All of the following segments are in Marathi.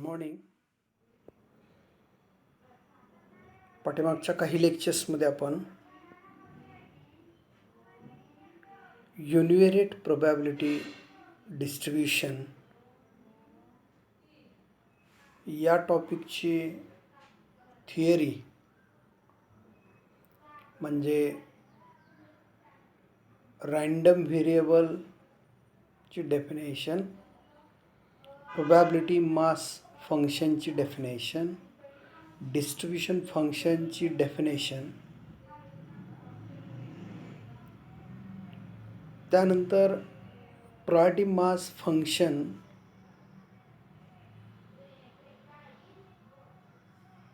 मॉर्निंग. पाठीमागच्या काही लेक्चर्समध्ये आपण युनिव्हेरिएट प्रोबॅबिलिटी डिस्ट्रीब्युशन या टॉपिकची थिअरी म्हणजे रँडम व्हेरिएबलची डेफिनेशन, प्रोबॅबिलिटी मास फंक्शनची डेफिनेशन, डिस्ट्रीब्युशन फंक्शनची डेफिनेशन, त्यानंतर प्रोबॅबिलिटी मास फंक्शन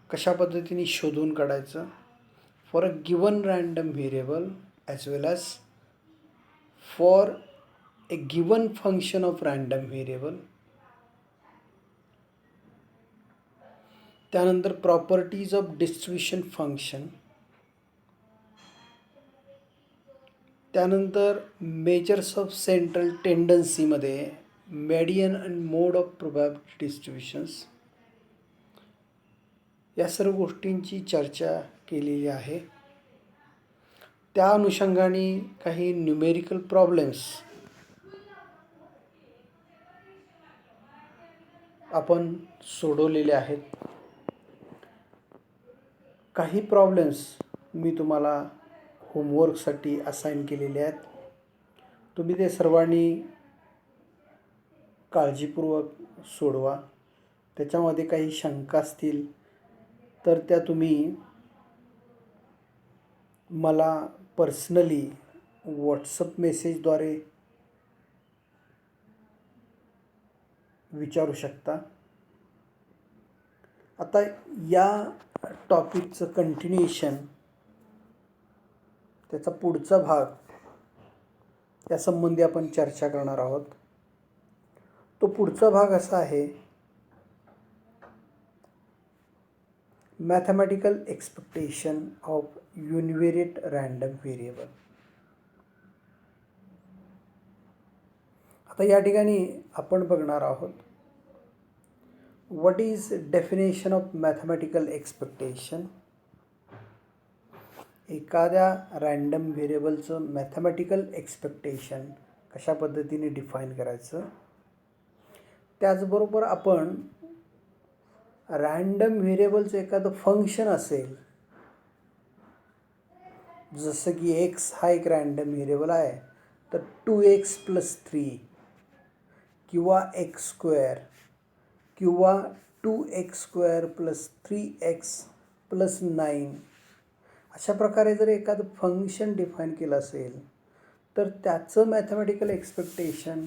कशा पद्धतीने शोधून काढायचं for a given random variable as well as for a given function of random variable. त्यानंतर प्रॉपर्टीज ऑफ डिस्ट्रीब्युशन फंक्शन, त्यानंतर मेजर्स ऑफ सेंट्रल टेंडन्सीमध्ये median and mode of probability distributions, या सर्व गोष्टींची चर्चा केलेली आहे. त्या अनुषंगाने काही न्यूमेरिकल प्रॉब्लेम्स आपण सोडवलेले आहेत. काही प्रॉब्लेम्स मी तुम्हाला होमवर्कसाठी असाईन केलेले आहेत. तुम्ही ते सर्वांनी काळजीपूर्वक सोडवा. त्याच्यामध्ये काही शंका असतील तर त्या तुम्ही मला पर्सनली व्हॉट्सअप मेसेजद्वारे विचारू शकता. आता या टॉपिकचं कंटिन्युएशन, त्याचा पुढचा भाग, यासंबंधी आपण चर्चा करणार आहोत. तो पुढचा भाग असा आहे, mathematical expectation of univariate random variable. आता या ठिकाणी आपण बघणार आहोत what is definition of mathematical expectation. एखाद्या रँडम व्हेरिएबलचं मॅथमॅटिकल एक्सपेक्टेशन कशा पद्धतीने डिफाईन करायचं. त्याचबरोबर आपण रँडम व्हेरिएबलचं एखादं फंक्शन असेल, जसं की एक्स हा एक रँडम व्हेरिएबल आहे, तर 2x + 3 किंवा x² किंवा 2x² + 3x + 9 अशा प्रकारे जर एखादं फंक्शन डिफाईन केलं असेल तर त्याचं मॅथमॅटिकल एक्सपेक्टेशन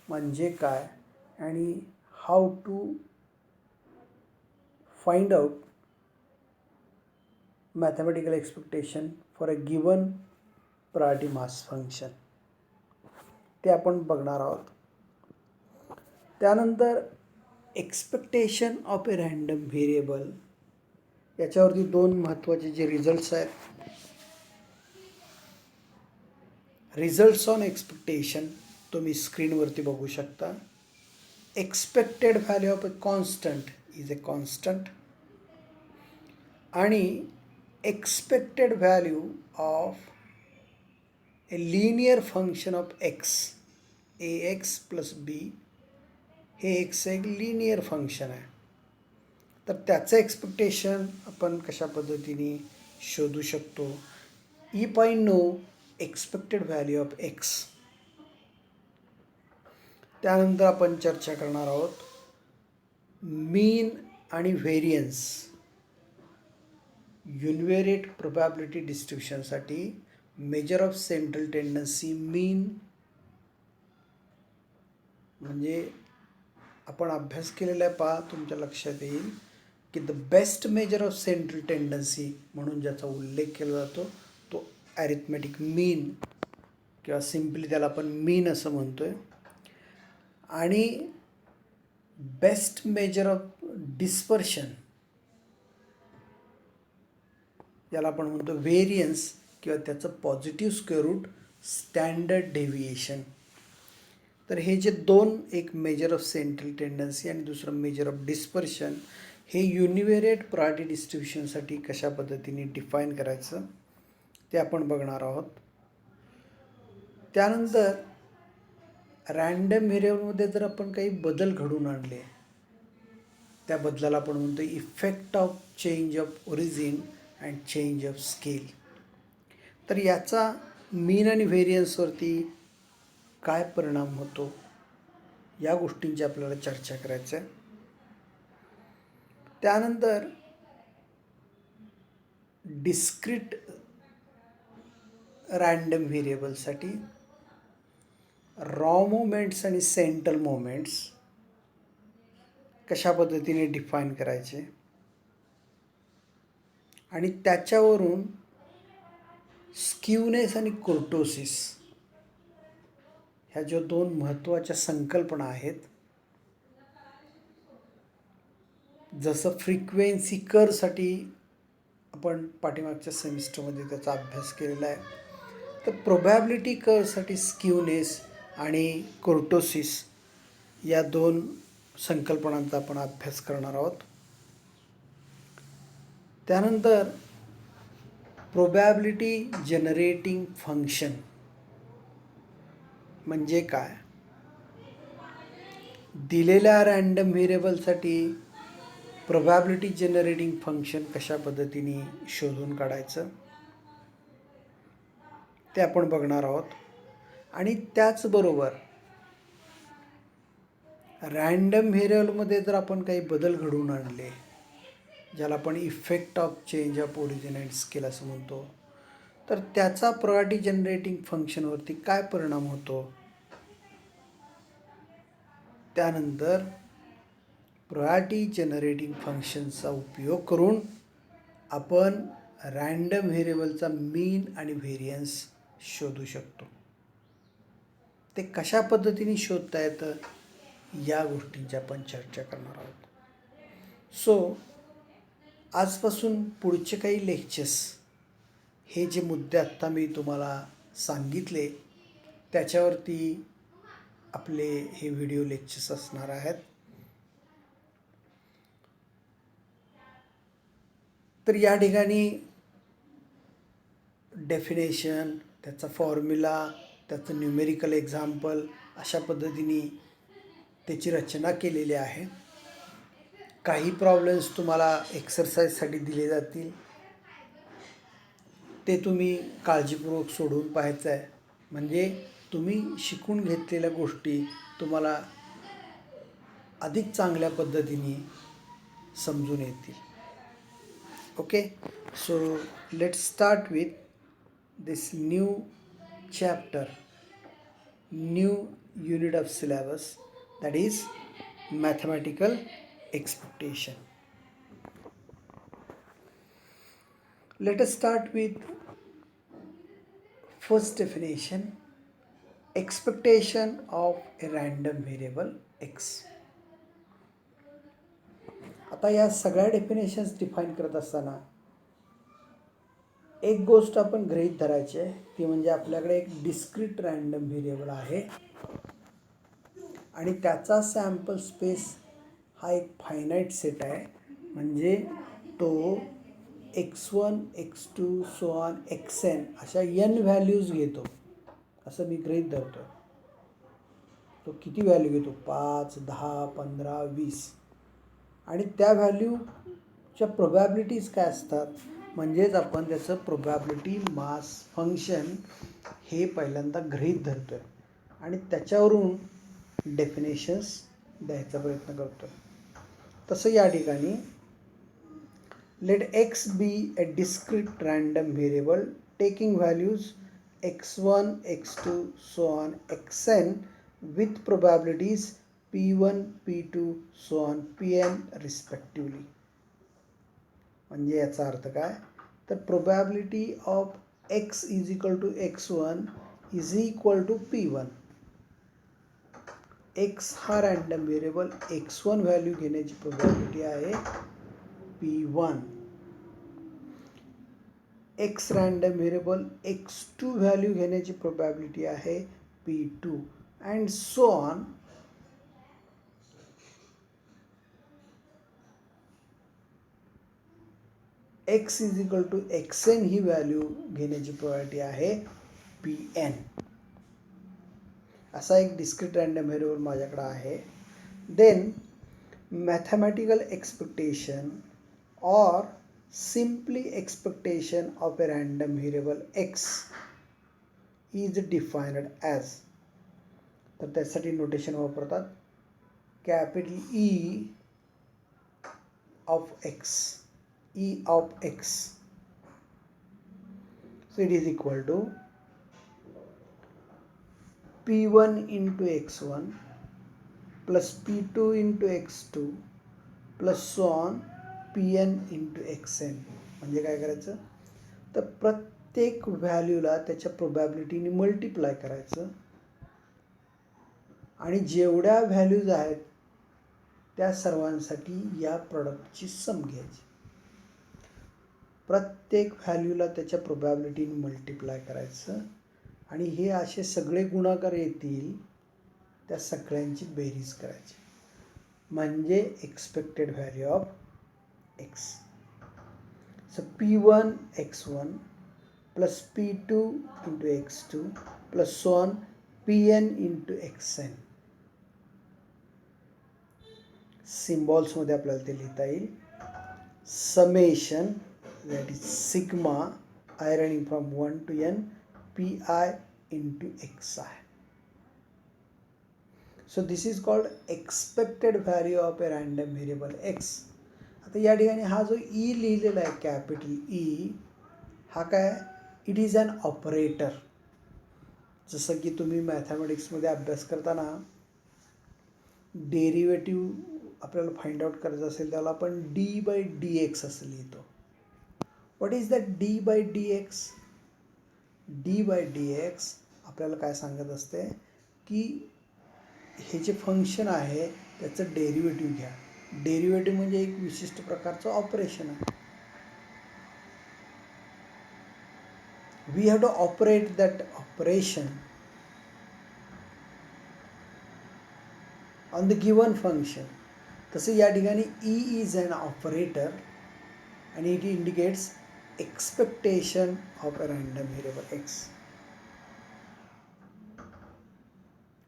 म्हणजे काय आणि how to find out mathematical expectation for a given priority mass function, ते आपण बघणार आहोत. त्यानंतर expectation of a random variable, याच्यावरती दोन महत्त्वाचे जे रिझल्ट्स आहेत. रिझल्ट्स ऑन एक्सपेक्टेशन तुम्ही स्क्रीनवरती बघू शकता. Expected value of a constant is a constant आणि expected value of a linear function of x, ax + b, हे एक्स एक लिनियर फंक्शन आहे. तर त्याचं एक्सपेक्टेशन आपण कशा पद्धतीने शोधू शकतो. If I know expected value of x. त्यानंतर आपण चर्चा करणार आहोत मीन आणि व्हेरियन्स युनिव्हेरिएट प्रोबॅबिलिटी डिस्ट्रीब्युशनसाठी. Measure of central tendency mean म्हणजे आपण अभ्यास केलेला आहे, पहा तुमच्या लक्षात येईल की the best measure of central tendency म्हणून ज्याचा उल्लेख केला जातो तो ॲरिथमेटिक मीन किंवा सिम्पली त्याला आपण मीन असं म्हणतो आहे. आणि बेस्ट मेजर ऑफ डिस्पर्शन याला आपण म्हणतो व्हेरियन्स किंवा त्याचं positive square root standard deviation. तर हे जे दोन, एक मेजर ऑफ सेंट्रल टेंडन्सी आणि दुसरं मेजर ऑफ डिस्पर्शन, हे युनिव्हेरिएट प्रायोरिटी डिस्ट्रीब्युशनसाठी कशा पद्धतीने डिफाईन करायचं ते आपण बघणार आहोत. त्यानंतर रँडम व्हेरिएबलमध्ये जर आपण काही बदल घडवून आणले, त्या बदलाला आपण म्हणतो effect of change of origin and change of scale. तर याचा मीन आणि व्हेरियन्सवरती काय परिणाम होतो या गोष्टींची आपल्याला चर्चा करायची आहे. त्यानंतर डिस्क्रीट रँडम व्हेरिएबलसाठी रॉ मोमेंट्स आणि सेंट्रल मोमेंट्स कशा पद्धतीने डिफाईन करायचे आणि त्याच्यावरून स्क्यूनेस आणि कुर्टोसिस ह्या ज्या दोन महत्त्वाच्या संकल्पना आहेत, जसं फ्रिक्वेन्सी कर्वसाठी आपण पाठीमागच्या सेमिस्टरमध्ये त्याचा अभ्यास केलेला आहे, तर प्रोबॅबिलिटी कर्वसाठी स्क्यूनेस आणि कुर्टोसिस या दोन संकल्पनांचा आपण अभ्यास करणार आहोत. त्यानंतर प्रोबॅबिलिटी जनरेटिंग फंक्शन म्हणजे काय, दिलेल्या रँडम व्हेरिएबलसाठी प्रोबॅबिलिटी जनरेटिंग फंक्शन कशा पद्धतीने शोधून काढायचं ते आपण बघणार आहोत. आणि त्याचबरोबर रँडम व्हेरिएबलमध्ये जर आपण काही बदल घडवून आणले, ज्याला आपण effect of change of origin and scale असं म्हणतो, तर त्याचा प्रायोरिटी जनरेटिंग फंक्शनवरती काय परिणाम होतो. त्यानंतर प्रायोरिटी जनरेटिंग फंक्शनचा उपयोग करून आपण रँडम व्हेरिएबलचा मीन आणि व्हेरियन्स शोधू शकतो. ते कशा पद्धतीने शोधता येतं या गोष्टींची आपण चर्चा करणार आहोत. सो आजपासून पुढचे काही लेक्चर्स, हे जे मुद्दे आत्ता मी तुम्हाला सांगितले त्याच्यावरती आपले हे व्हिडिओ लेक्चर्स असणार आहेत. तर या ठिकाणी डेफिनेशन, त्याचा फॉर्म्युला, त्याचं न्यूमेरिकल एक्झाम्पल अशा पद्धतीने त्याची रचना केलेली आहे. काही प्रॉब्लेम्स तुम्हाला एक्सरसाइजसाठी दिले जातील, ते तुम्ही काळजीपूर्वक सोडवून पाहायचं आहे, म्हणजे तुम्ही शिकून घेतलेल्या गोष्टी तुम्हाला अधिक चांगल्या पद्धतीने समजून येतील. Okay, so let's start with this new chapter, new unit of syllabus, that is mathematical expectation. Let us start with first definition, expectation of a random variable x. आता या सगळ्या डेफिनेशन्स डिफाईन करत असताना एक गोष्ट आपण गृहीत धरायची आहे, ती म्हणजे आपल्याकडे एक डिस्क्रीट रँडम व्हेरिएबल आहे आणि त्याचा सॅम्पल स्पेस हा एक फायनाईट सेट आहे, म्हणजे तो x1, x2 so on xn अशा n व्हॅल्यूज घेतो असं मी गृहीत धरतो. तो किती व्हॅल्यू घेतो, 5, 10, 15, 20, आणि त्या व्हॅल्यूच्या प्रोबॅबिलिटीज काय असतात, म्हणजेच आपण त्याचं प्रोबॅबिलिटी मास फंक्शन हे पहिल्यांदा गृहीत धरतो आहे आणि त्याच्यावरून डेफिनेशन्स द्यायचा प्रयत्न करतो आहे. तसं या ठिकाणी let x be a discrete random variable taking values x1, x2 so on xn with probabilities p1, p2 so on pn respectively. म्हणजे याचा अर्थ काय, तर probability of x is equal to x1 is equal to p1. x हा रँडम व्हेरिएबल x1 व्हॅल्यू घेण्याची प्रोबॅबिलिटी आहे p1. x random variable x2 value घेण्याची प्रोबॅबिलिटी आहे p2. and so on. x is equal to xn ही व्हॅल्यू घेण्याची प्रोबॅबिलिटी आहे pn. असा एक डिस्क्रीट रँडम व्हेरिएबल माझ्याकडे आहे. Then mathematical expectation or simply expectation of a random variable x is defined as, तर त्यासाठी नोटेशन वापरतात capital E of x, E of x. So it is equal to p1 into x1 plus p2 into x2 plus so on pn into xn. म्हणजे काय करायचं, तर प्रत्येक व्हॅल्यूला त्याच्या प्रोबॅबिलिटीने मल्टिप्लाय करायचं आणि जेवढ्या व्हॅल्यूज आहेत त्या सर्वांसाठी या प्रॉडक्टची सम घ्यायची. प्रत्येक व्हॅल्यूला त्याच्या प्रोबॅबिलिटीने मल्टिप्लाय करायचं आणि हे असे सगळे गुणाकार येतील त्या सगळ्यांची बेरीज करायची, म्हणजे expected value of x. So p1 x1 plus p2 into x2 plus so on pn into xn. Symbols मध्ये आपल्याला ते लिहिता येईल. Summation that is sigma I running from 1 to n pi into xi. So this is called expected value of a random variable x. आता या ठिकाणी हा जो ई लिहिलेला आहे कॅपिटल ई, हा काय, इट इज अन ऑपरेटर. जसं की तुम्ही मॅथमॅटिक्समध्ये अभ्यास करताना डेरिव्हेटिव्ह आपल्याला फाइंड आउट करायचं असेल त्याला आपण डी बाय डी एक्स असं लिहितो. What is that D by D X? D by D X आपल्याला काय सांगत असते की हे जे फंक्शन आहे त्याचं डेरिव्हेटिव्ह घ्या. डेरिव्हेटिव्ह म्हणजे एक विशिष्ट प्रकारचं ऑपरेशन आहे. We have to operate that operation on the given function. तसं या ठिकाणी ई इज अन ऑपरेटर आणि it indicates expectation of a random variable X.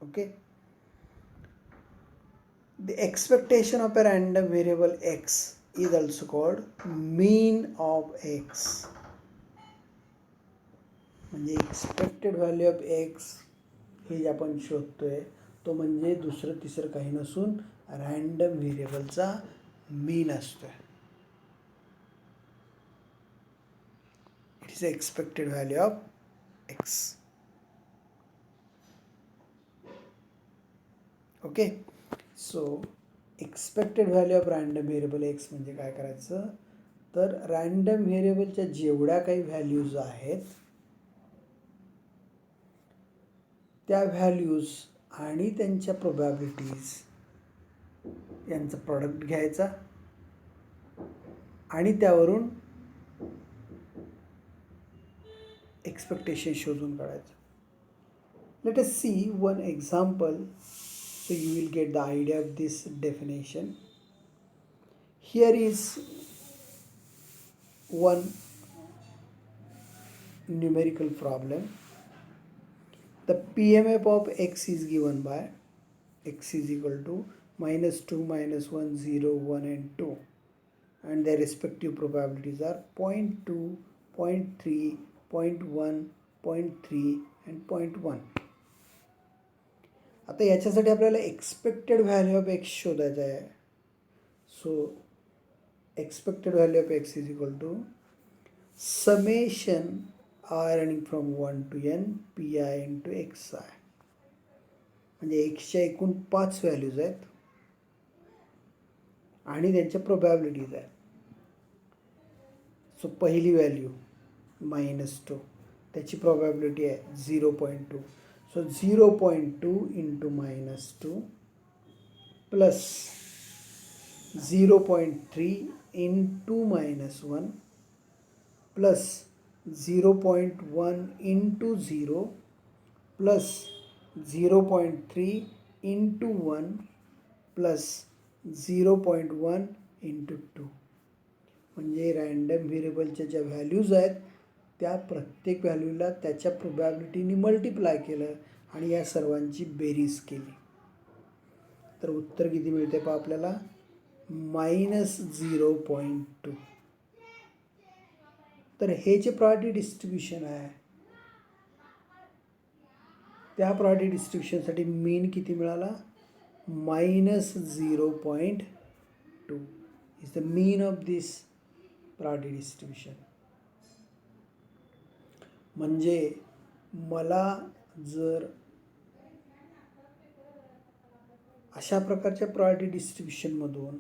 Okay, the expectation of a random variable x is also called mean of x. म्हणजे एक्सपेक्टेड व्हॅल्यू ऑफ एक्स हे जे आपण शोधतोय तो म्हणजे दुसरं तिसरं काही नसून रँडम व्हेरिएबलचा मीन असतोय. It is expected value of x. Okay, so expected value of random variable x म्हणजे काय करायचं, तर रँडम व्हेरिएबलच्या जेवढ्या काही व्हॅल्यूज आहेत त्या व्हॅल्यूज आणि त्यांच्या प्रोबॅबिलिटीज यांचं प्रॉडक्ट घ्यायचा आणि त्यावरून एक्सपेक्टेशन शोधून काढायचं. Let us see one example so you will get the idea of this definition. Here is one numerical problem. The PMF of x is given by x is equal to -2, -1, 0, 1 and 2, and their respective probabilities are 0.2, 0.3, 0.1, 0.3 and 0.1. आता याच्यासाठी आपल्याला एक्सपेक्टेड व्हॅल्यू ऑफ एक्स शोधायचं आहे. So expected value of X is equal to summation I running from 1 to n P I into X I. म्हणजे एक्सच्या एकूण 5 व्हॅल्यूज आहेत आणि त्यांच्या प्रोबॅबिलिटीज आहेत. सो पहिली व्हॅल्यू -2 त्याची प्रोबॅबिलिटी आहे 0.2. So 0.2 into -2 plus 0.3 into -1 plus 0.1 into 0 plus 0.3 into 1 plus 0.1 into 2. म्हणजे रँडम व्हेरिएबलच्या ज्या व्हॅल्यूज आहेत त्या प्रत्येक व्हॅल्यूला त्याच्या प्रोबॅबिलिटीने मल्टिप्लाय केलं आणि या सर्वांची बेरीज केली. तर उत्तर किती मिळते पहा आपल्याला, -0.2. तर हे जे प्रायोरिटी डिस्ट्रीब्युशन आहे त्या प्रायोरिटी डिस्ट्रीब्युशनसाठी मीन किती मिळाला, -0.2 is the mean of this priority distribution. म्हणजे मला जर अशा प्रकारच्या प्रायोरिटी डिस्ट्रीब्युशनमधून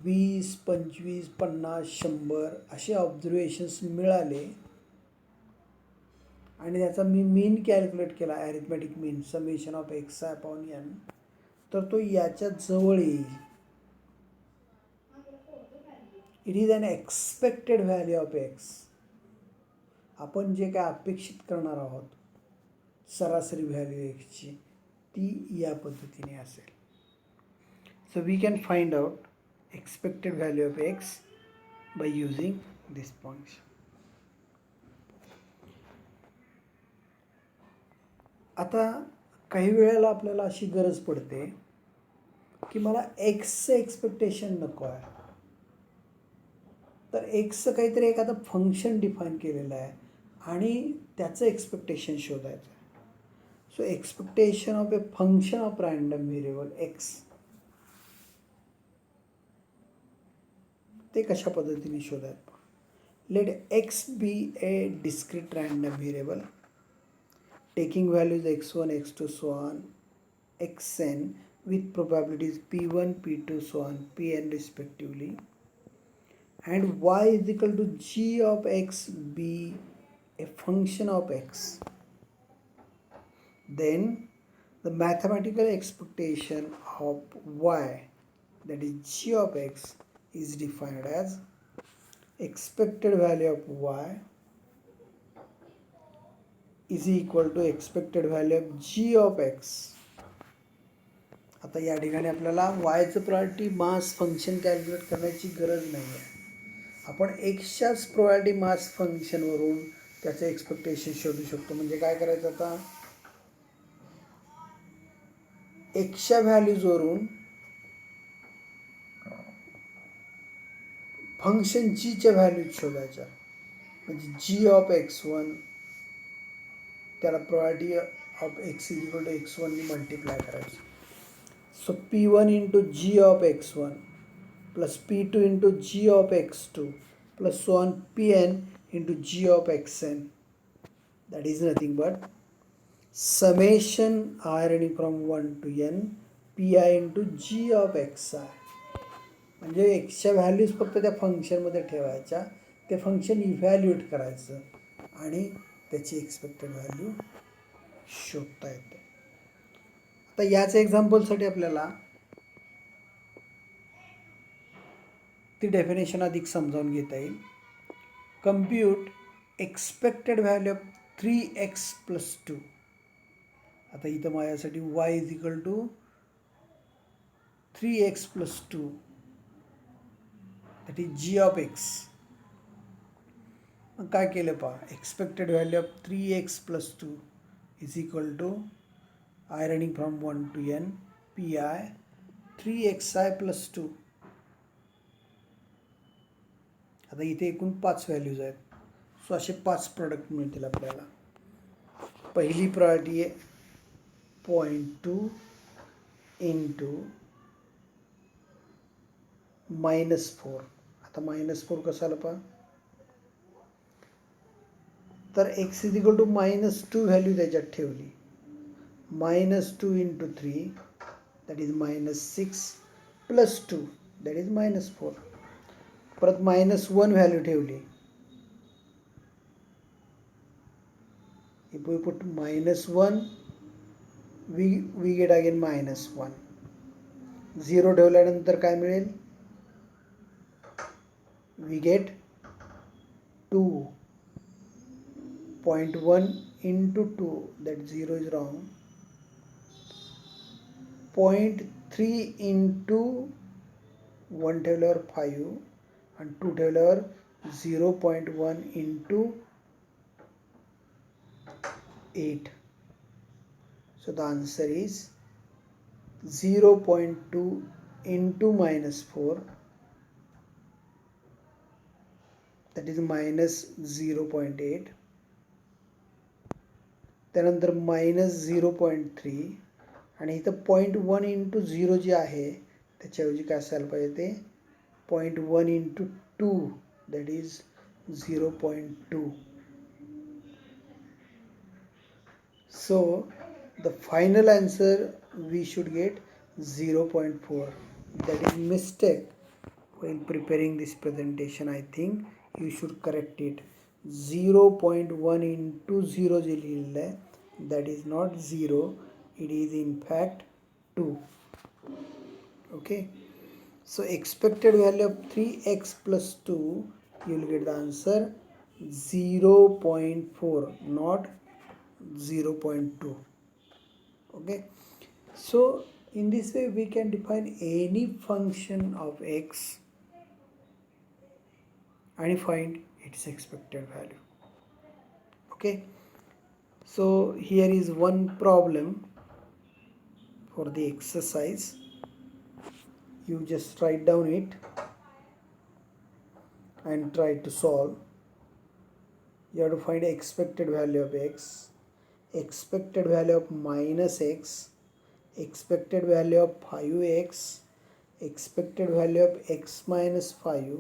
20, 25, 50, 100 असे ऑब्झर्वेशन्स मिळाले आणि त्याचा मी मीन कॅल्क्युलेट केला, arithmetic mean summation of xi upon n, तर तो याच्या जवळ येईल. It is an expected value of x. आपण जे काय अपेक्षित करणार आहोत सरासरी व्हॅल्यू एक्सची ती या पद्धतीने असेल. So we can find out expected value of x by using this function. आता काही वेळेला आपल्याला अशी गरज पडते की मला एक्सचं एक्सपेक्टेशन नको आहे, तर एक्सचं काहीतरी एखादं फंक्शन डिफाईन केलेलं आहे आणि त्याचं एक्सपेक्टेशन शोधायचं आहे. So expectation of a function of random variable x, ते कशा पद्धतीने शोधायचं. Let x be a discrete random variable taking values x1, x2, so on, xn with probabilities p1, p2, so on, pn respectively, and y is equal to g of x be a function of x. Then the mathematical expectation of y, that is g of x, is defined as expected value of y is equal to expected value of g of x. आता या ठिकाणी आपल्याला yचं प्रायोरिटी मास फंक्शन कॅल्क्युलेट करण्याची गरज नाही आहे. आपण एक्सच्याच प्रायोरिटी मास फंक्शनवरून त्याचं एक्सपेक्टेशन शोधू शकतो. म्हणजे काय करायचं, आता एक्सच्या व्हॅल्यूजवरून फंक्शन जीच्या व्हॅल्यूज शोधायच्या. म्हणजे जी ऑफ x1 त्याला priority of x is equal to x1 ने मल्टिप्लाय करायचं. So p1 into G of x1 plus p2 into G of x2 plus so on pn into G of xn, that is nothing but summation I running from 1 to n pi into G of xi. म्हणजे एक्सच्या व्हॅल्यूज फक्त त्या फंक्शनमध्ये ठेवायच्या, ते फंक्शन इव्हॅल्युएट करायचं आणि त्याची एक्सपेक्टेड व्हॅल्यू शोधता येते. आता याच एक्झाम्पलसाठी आपल्याला ती डेफिनेशन अधिक समजावून घेता येईल. Compute expected value of 3x plus 2. आता इथं माझ्यासाठी y is equal to 3x plus 2, that is G of X. मग काय केलं पहा, expected value of 3x plus 2 is equal to I running from 1 to n pi 3xi plus 2. आता इथे एकूण 5 व्हॅल्यूज आहेत. सो असे 5 प्रोडक्ट मिळतील आपल्याला. पहिली प्रायोरिटी आहे 0.2 इंटू -4. आता -4 कसं आलं पहा, तर x is equal to -2 value त्याच्यात ठेवली. -2 into 3 that is -6 plus 2 that is -4. परत -1 व्हॅल्यू ठेवली. If we put -1 we get again -1. 0 ठेवल्यानंतर काय मिळेल, we get 2.1 into 2, that 0 is wrong. 0.3 into 1 ठेवल्यावर 5 and 2 ठेवल्यावर 0.1 into 8. So the answer is 0.2 into -4, that is minus 0.8. त्यानंतर minus 0.3 आणि इथं 0.1 into 0 जे आहे त्याच्याऐवजी काय असायला पाहिजे ते 0.1 into 2, that is 0.2. So the final answer we should get 0.4. That is mistake while preparing this presentation. I think you should correct it. 0.1 into 0 जे लिहिलेलं आहे, that is not 0, it is in fact 2. Okay, so expected value of 3x plus 2, you will get the answer 0.4, not 0.2. Okay, so in this way we can define any function of x and find its expected value. Okay, so here is one problem for the exercise. You just write down it and try to solve. You have to find expected value of x, expected value of minus x, expected value of 5x, expected value of x minus 5,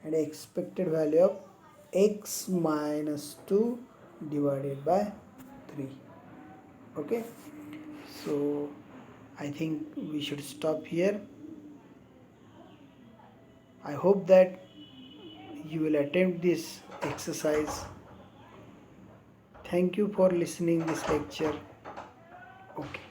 and expected value of x minus 2 divided by 3. Okay, so I think we should stop here. I hope that you will attempt this exercise. Thank you for listening this lecture. Okay.